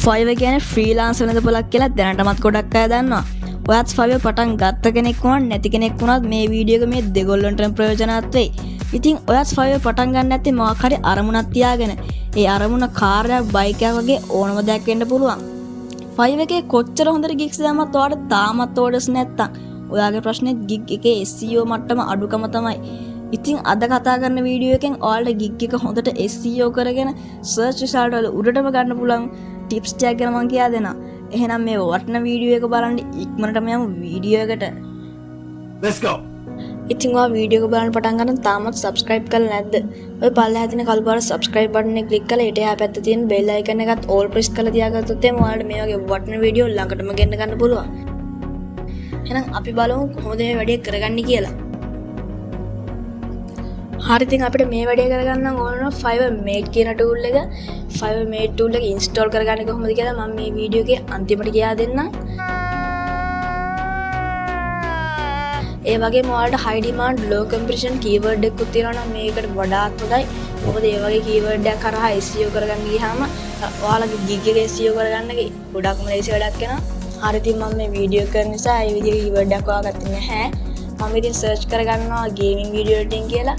Fiverr කියන්නේ freelance වෙළඳපොළක් කියලා දැනටමත් ගොඩක් අය දන්නවා. ඔයත් Fiverr පටන් ගත්ත කෙනෙක් වුණත් නැති කෙනෙක් වුණත් මේ වීඩියෝ එක මේ දෙගොල්ලන්ටම ප්‍රයෝජනවත් වෙයි. ඉතින් ඔයත් Fiverr පටන් ගන්න නැත්තේ මොකක් හරි අරමුණක් තියාගෙන. ඒ අරමුණ කාර්යයක් බයික් එකක් වගේ ඕනම දෙයක් වෙන්න පුළුවන්. Fiverr එකේ කොච්චර හොඳට gigs දැම්මත් ඔයාලට තාමත් orders නැත්තම් ඔයාගේ ප්‍රශ්නේ gig එකේ SEO මට්ටම අඩුකම තමයි. ඉතින් අද කතා කරන වීඩියෝ එකෙන් ඔයාලට gig එක හොඳට SEO කරගෙන search result වල උඩටම ගන්න පුළුවන් tips ටිකක් ගැන මම කියා දෙනවා. එහෙනම් මේ වටින වීඩියෝ එක බලන්න ඉක්මනටම යමු වීඩියෝ එකට. Let's go. ඉතින් ඔයා වීඩියෝ එක බලන්න පටන් ගන්න තාමත් subscribe කරලා නැද්ද? ඔය පල්ලෙහා තියෙන කළු පාර subscribe button එක click කරලා ඊට එහා පැත්තේ තියෙන bell icon එකත් all press කරලා තියාගත්තොත් එහම ඔයාලට මේ වගේ වටින වීඩියෝ ළඟටම ගෙන්න ගන්න පුළුවන්. එහෙනම් අපි බලමු කොහොමද මේ වැඩේ කරගන්නේ කියලා. හරි ඉතින් අපිට මේ වැඩේ කරගන්න ඕන Fiverr Mate කියන tool එක. Fiverr Mate tool එක install කරගන්නේ කොහොමද කියලා මම මේ වීඩියෝ එකේ අන්තිමට කියා දෙන්නම්. ඒ වගේම ඔයාලට high demand low competition keyword එකකුත් තියෙනවා නම් මේකට වඩාත් හොඳයි. මොකද ඒ වගේ keyword එකක් කරා SEO කරගන්න ගියාම ඔයාලගේ gig එක SEO කරගන්න ගොඩක්ම ලේසි වැඩක් වෙනවා. හරි ඉතින් මම මේ වීඩියෝ කරන නිසා මේ විදිහේ keyword එකක් හොයාගත්තේ නැහැ. මම ඉතින් search කරගන්නවා gaming video editing කියලා.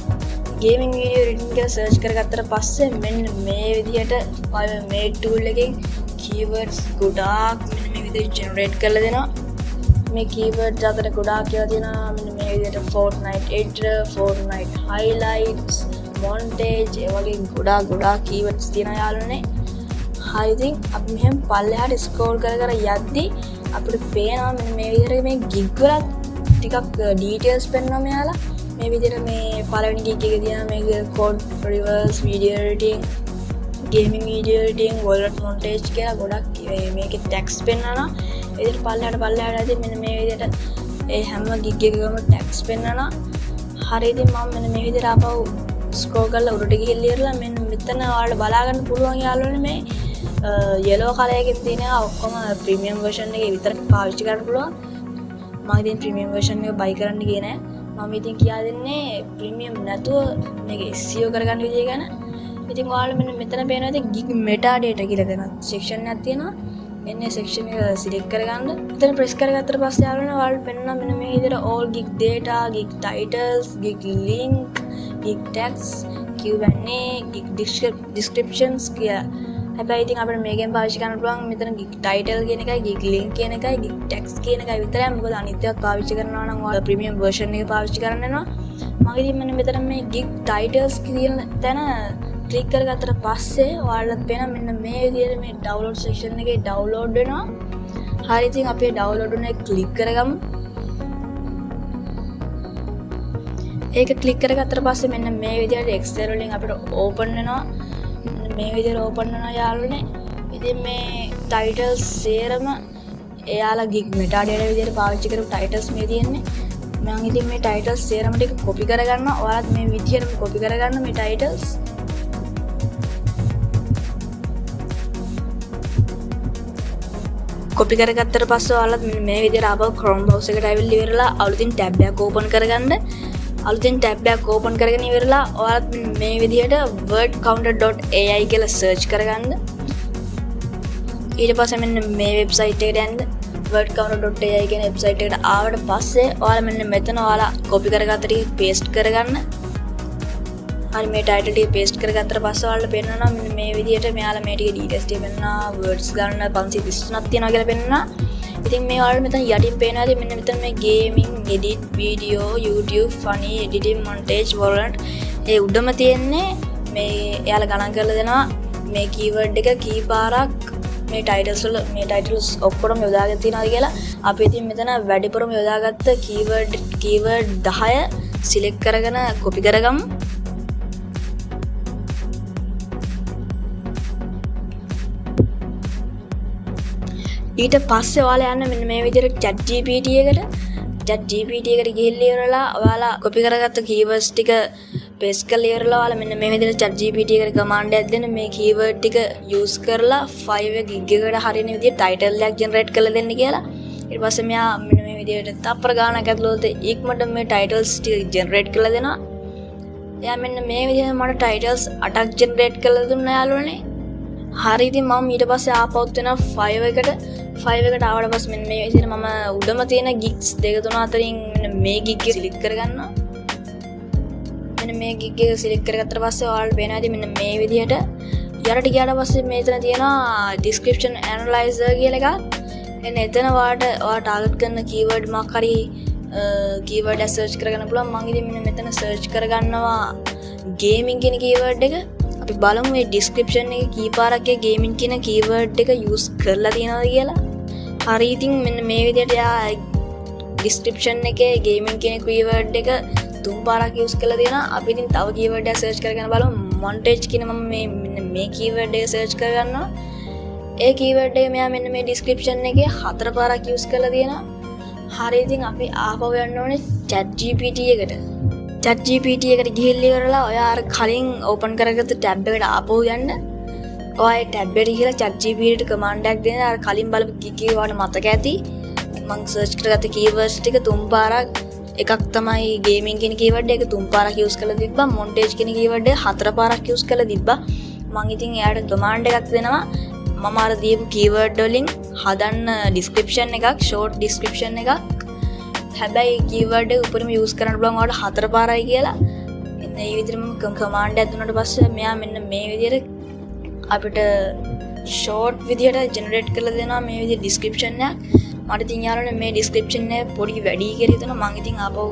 gaming video editing කියලා search කරගත්තට පස්සේ මෙන්න මේ විදිහට Fiverr Mate tool එකෙන් keywords ගොඩාක් මෙන්න මේ විදිහට generate කරලා දෙනවා. මේ keywords අතර ගොඩාක් ඒවා තියෙනවා. මෙන්න මේ විදිහට Fortnite editor, Fortnite highlights, montage ඒ වගේ ගොඩාක් keywords තියෙනවා යාළුවනේ. හරි ඉතින් අපි මෙහෙම පල්ලෙහාට scroll කර යද්දි අපිට පේනවා මෙන්න මේ විදිහට මේ gig වල ටිකක් details පෙන්වනවා මෙයාලා. මේ විදිහට මේ පළවෙනි gig එකේ තියෙන මේ code reverse video editing, gaming video editing, wallet montage කියලා ගොඩක් මේකේ tags පෙන්වනවා. ඒ විදිහට පල්ලෙහාට ඇදී මෙන්න මේ විදිහට ඒ හැම gig එකකම tags පෙන්වනවා. හරි ඉතින් මම මෙන්න මේ විදිහට ආපහු scroll කරලා උඩට ගිහිල්ලා ඉරලා මෙන්න මෙතන ඔයාලට බලා ගන්න පුළුවන් යාළුවනේ මේ yellow color එකෙන් තියෙනවා ඔක්කොම premium version එකේ විතරක් පාවිච්චි කරන්න පුළුවන්. මම ඉතින් premium version එක buy කරන්න ගියේ නෑ. මම ඉතින් කියා දෙන්නේ ප්‍රීමියම් නැතුව මේක SEO කරගන්න විදිය ගැන. ඉතින් ඔයාලා මෙන්න මෙතන පේනවා ඉතින් gig meta data කියලා දෙන section එකක් තියෙනවා. එන්නේ section එක select කරගන්න. එතන press කරගත්තට පස්සේ යාළුවනේ ඔයාලට පෙන්නනවා මෙන්න මේ විදිහට all gig data, gig titles, gig link, gig tags, Q&A, gig descriptions කියලා. හැබැයි ඉතින් අපිට මේකෙන් පාවිච්චි කරන්න පුළුවන් මෙතන gig title කියන එකයි, gig link කියන එකයි, gig tags කියන එකයි විතරයි. මොකද අනිත් ඒවා පාවිච්චි කරනවා නම් ඔයාලා premium version එක පාවිච්චි කරන්න වෙනවා. මම ඉතින් මෙතන මේ gig titles කියන තැන ක්ලික් කරගත්තට පස්සේ ඔයාලට පේන මෙන්න මේ විදිහට මේ download section එකේ download වෙනවා. හරි ඉතින් අපි download එක ක්ලික් කරගමු. ඒක ක්ලික් කරගත්තට පස්සේ මෙන්න මේ විදිහට Excel වලින් අපිට open වෙනවා. මේ විදිහට open වෙනවා යාළුවනේ. ඉතින් මේ titles සේරම එයාලා gig metadata විදිහට පාවිච්චි කරපු titles මේ තියෙන්නේ. මම ඉතින් මේ titles සේරම ටික copy කරගන්නවා. ඔයාලත් මේ විදිහටම copy කරගන්න මේ titles. copy කරගත්තට පස්සේ ඔයාලත් මේ විදිහට ආපහු Chrome browser එකට ඇවිල්ලා ඉවරලා අලුතින් tab එකක් open කරගන්න. අලුතින් tab එකක් open කරගෙන ඉවරලා ඔයාලත් මේ විදිහට wordcounter.ai කියලා search කරගන්න. ඊට පස්සේ මෙන්න මේ website එකට යන්න. wordcounter.ai කියන website එකට ආවට පස්සේ ඔයාලා මෙන්න මෙතන ඔයාලා copy කරගත්ත ටික paste කරගන්න. හරි මේ title ටික paste කරගත්තට පස්සේ ඔයාලට පෙන්නනවා මෙන්න මේ විදිහට මෙයාලා මේ ටික details ටික පෙන්නනවා. words ගන්න 533ක් තියෙනවා කියලා පෙන්නනවා. ඉතින් මේ ඔයාලට මෙතන යටින් පේනවා ඉතින් මෙන්න මෙතන මේ gaming, edit, video, YouTube, funny, editing, montage, wallet ඒ උඩම තියෙන්නේ මේ එයාලා ගණන් කරලා දෙනවා මේ keyword එක කී පාරක් මේ titles වල මේ titles ඔක්කොම යොදාගෙන තියෙනවාද කියලා. අපි ඉතින් මෙතන වැඩිපුරම යොදාගත්ත keyword 10 select කරගෙන copy කරගමු. ඊට පස්සේ ඔයාලා යන්න මෙන්න මේ විදිහට ChatGPT එකට ගිහිල්ලා ඉවරලා ඔයාලා copy කරගත්ත keywords ටික paste කරලා ඉවරලා ඔයාලා මෙන්න මේ විදිහට ChatGPT එකට command එකක් දෙන්න මේ keyword ටික use කරලා Fiverr gig එකට හරියන විදිහට title එකක් generate කරලා දෙන්න කියලා. ඊට පස්සේ මෙයා මෙන්න මේ විදිහට තප්පර ගානක් ඇතුළත ඉක්මනට මේ titles ටික generate කරලා දෙනවා. එයා මෙන්න මේ විදිහට මට titles 8ක් generate කරලා දුන්නා යාළුවනේ. හරි ඉතින් මම ඊට පස්සේ ආපහුත් වෙනවා 5 එකට ආවට පස්සේ මෙන්න මේ විදිහට මම උඩම තියෙන gigs 2 3 අතරින් මෙන්න මේ gig එක සිලෙක්ට් කරගන්නවා. මෙන්න මේ gig එක සිලෙක්ට් කරගත්තට පස්සේ ඔයාලට පේනවා ඉතින් මෙන්න මේ විදිහට යරට ගියාට පස්සේ මෙතන තියෙනවා description analyzer කියලා එකක්. එන්න එතන ඔයා ටාගට් කරන keyword මොකක් හරි keyword එක search කරගන්න පුළුවන්. මම ඉතින් මෙන්න මෙතන search කරගන්නවා gaming කියන keyword එක. අපි බලමු මේ description එකේ කීපාරක් gaming කියන keyword එක use කරලා තියෙනවද කියලා. හරි ඉතින් මෙන්න මේ විදිහට යා description එකේ gaming කියන keyword එක 3 පාරක් use කරලා තියෙනවා. අපි ඉතින් තව keyword එකක් search කරගෙන බලමු. montage කියන මම මේ keyword එක search කරගන්නවා. ඒ keyword එක මෙයා මෙන්න මේ description එකේ 4 පාරක් use කරලා තියෙනවා. හරි ඉතින් අපි ආපහු යන්න ඕනේ ChatGPT එකට. ChatGPT එකට ගිහිල්ලා ඉවරලා ඔයා අර කලින් open කරගත්ත tab එකට ආපහු යන්න. ඔයා ඒ tab එකට ගිහලා ChatGPT ට command එකක් දෙන්න. අර කලින් බලපු gig එක ඔයාලට මතක ඇති. මම search කරගත්ත keywords ටික 3 පාරක් එකක් තමයි gaming කියන keyword එක 3 පාරක් use කරලා තිබ්බා. montage කියන keyword එක 4 පාරක් use කරලා තිබ්බා. මම ඉතින් එයාට command එකක් දෙනවා. මම අර දීපු keyword වලින් හදන්න description එකක් short description එකක්. හැබැයි keyword එක උඩම use කරන්න පුළුවන් ඔයාලට 4 පාරයි කියලා. එන්න මේ විදිහට මම command එකක් දුන්නාට පස්සේ මෙයා මෙන්න මේ විදිහට අපිට short විදිහට generate කරලා දෙනවා මේ විදිහේ description එකක්. මට ඉතින් යාළුවනේ මේ description එක පොඩි වැඩි කියලා හිතුණා. මම ඉතින් ආපහු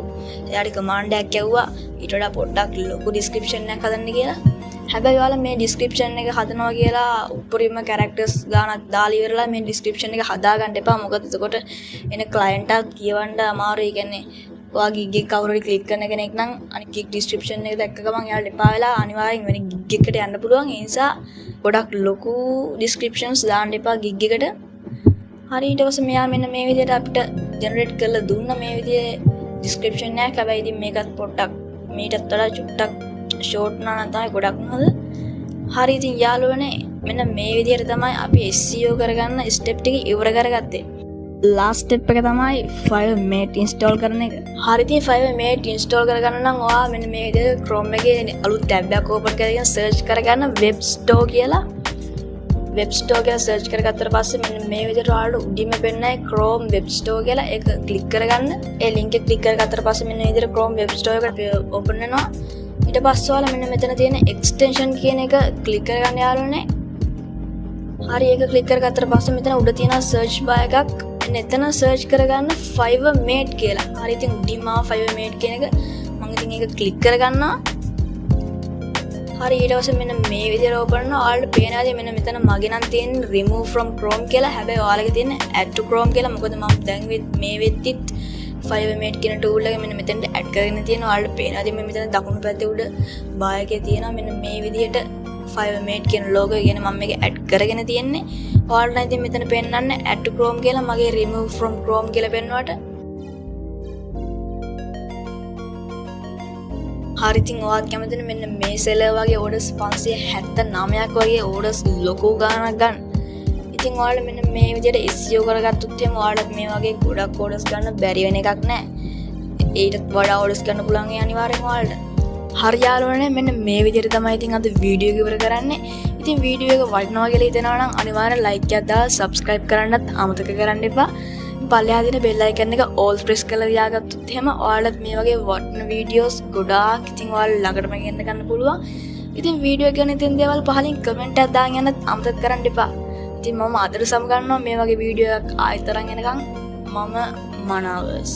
එයාට command එකක් ඇව්වා ඊට වඩා පොඩ්ඩක් ලොකු description එකක් හදන්න කියලා. හැබැයි ඔයාලා මේ description එක හදනවා කියලා උඩරිම characters ගානක් දාලා ඉවරලා මේ description එක හදා ගන්න එපා. මොකද එතකොට එන client එක කියවන්න අමාරුයි. කියන්නේ ඔයාගේ gig එක කවුරු හරි click කරන කෙනෙක් නම් අනිත් gig description එක දැක්ක ගමන් එයාට එපා වෙලා අනිවාර්යෙන් වෙන gig එකට යන්න පුළුවන්. ඒ නිසා ගොඩක් ලොකු descriptions දාන්න එපා gig එකට. හරි ඊට පස්සේ මෙයා මෙන්න මේ විදිහට අපිට generate කරලා දුන්න මේ විදිහේ description එකක්. හැබැයි ඉතින් මේකත් පොඩ්ඩක් මීටත් වඩා චුට්ටක් short නම් තමයි ගොඩක් නේද? හරි ඉතින් යාළුවනේ මෙන්න මේ විදිහට තමයි අපි SEO කරගන්න step ටික ඉවර කරගත්තේ. last step එක තමයි FireMate install කරන එක. හරි ඉතින් FireMate install කරගන්න නම් ඔයා මෙන්න මේ විදිහට Chrome එකේ අලුත් tab එකක් open කරගෙන search කරගන්න web store කියලා. web store කියලා search කරගත්තට පස්සේ මෙන්න මේ විදිහට ඔයාලට උඩින්ම පෙන්නයි Chrome web store කියලා. ඒක click කරගන්න. ඒ link එක click කරගත්තට පස්සේ මෙන්න මේ විදිහට Chrome web store එක open වෙනවා. ඊට පස්සේ ඔයාලා මෙන්න මෙතන තියෙන extension කියන එක click කරගන්න යාළුවනේ. හරි ඒක click කරගත්තට පස්සේ මෙතන උඩ තියෙන search bar එකක්. එතන search කරගන්න FireMate කියලා. හරි ඉතින් උඩින්ම FireMate කියන එක මම ඉතින් ඒක click කරගන්නවා. හරි ඊට පස්සේ මෙන්න මේ විදිහට open වෙනවා. ඔයාලට පේනවාද මෙන්න මෙතන මගේ නම් තියෙන remove from Chrome කියලා. හැබැයි ඔයාලගේ තියෙන add to Chrome කියලා. මොකද මම දැන් මේ වෙද්දිත් FireMate කියන tool එක මෙන්න මෙතනට add කරගෙන තියෙනවා. ඔයාලට පේනවාද මෙතන දකුණු පැත්තේ උඩ bar එකේ තියෙනවා මෙන්න මේ විදිහට FireMate කියන logo එක ගැන මම මේක add කරගෙන තියෙන්නේ. ඔයාලට ඉතින් මෙතන පෙන්නන්නේ add to Chrome කියලා. මගේ remove from Chrome කියලා පෙන්වුවට. හරි ඉතින් ඔයාත් කැමතිද මෙන්න මේ seller වගේ orders 579ක් වගේ orders ලොකු ගාණක් ගන්න. ඉතින් ඔයාලා මෙන්න මේ විදිහට SEO කරගත්තොත් එහෙම ඔයාලට මේ වගේ ගොඩක් orders ගන්න බැරි වෙන එකක් නෑ. ඊටත් වඩා orders ගන්න පුළුවන් ඒ අනිවාර්යෙන් ඔයාලට. හරි යාළුවනේ මෙන්න මේ විදිහට තමයි ඉතින් අද වීඩියෝ එක ඉවර කරන්නේ. ඉතින් වීඩියෝ එක වටිනවා කියලා හිතෙනවා නම් අනිවාර්යෙන් like එකක් දාලා subscribe කරන්නත් අමතක කරන්න එපා. පල්ලෙහා තියෙන bell icon එක all press කරලා තියාගත්තොත් එහෙම ඔයාලත් මේ වගේ වටින වීඩියෝස් ගොඩාක් ඉතින් ඔයාලා ළඟටම ගෙන්න ගන්න පුළුවන්. ඉතින් වීඩියෝ එක ගැන ඉතින් දේවල් පහලින් comment එකක් දාගෙන යන්නත් අමතක කරන්න එපා. ඉතින් මම අදට සමගන්නවා මේ වගේ වීඩියෝ එකක් ආයෙත් තරන් එනකන් මම මනාවස්